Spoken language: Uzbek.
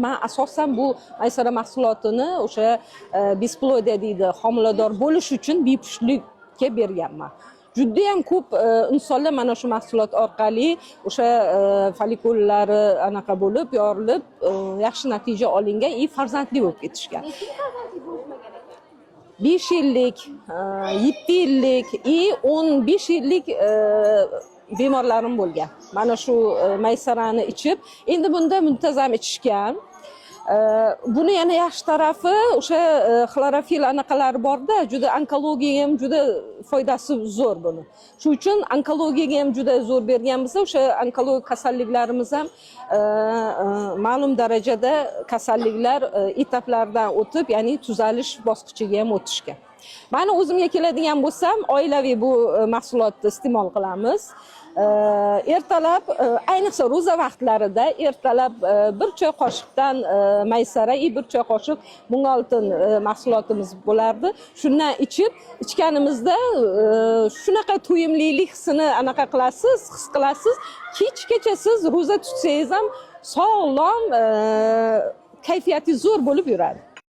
Men asosan bu maysara mahsulotini o'sha besplodия deydi, homilador bo'lish uchun bepushtlikka berganman. Juda ham ko'p insonlar mana shu mahsulot orqali o'sha follikullari anaqa bo'lib, yorilib, yaxshi natija olingan, farzandli bo'lib ketishgan. 5 yillik, 7 yillik, 15 yillik bemorlarim bo'lgan. Mana shu maysarani ichib, endi bunda muntazam ichishgan. Buni yana yaxshi tarafi o'sha xlorofil anaqalari borda, juda onkologiyaga ham juda foydasi zo'r buni. Shuning uchun onkologiyaga ham juda zo'r bergan bo'lsa, o'sha onkologik kasalliklarimiz ham ma'lum darajada kasalliklar etaplardan o'tib, ya'ni tuzalish bosqichiga ham o'tishgan. Meni o'zimga keladigan bo'lsam, oilaviy bu mahsulotni iste'mol qilamiz. Ertalab, ayniqsa ro'za vaqtlarida ertalab bir choy qoshiqdan maysara, bir choy qoshiq mung'oltin mahsulotimiz bo'lardi. Shundan ichganimizda shunaqa to'yimlilik hissini anaqa qilasiz, his qilasiz. Kechgacha siz ro'za tutsangiz ham sog'lom, kayfiyati zo'r bo'lib yuradi.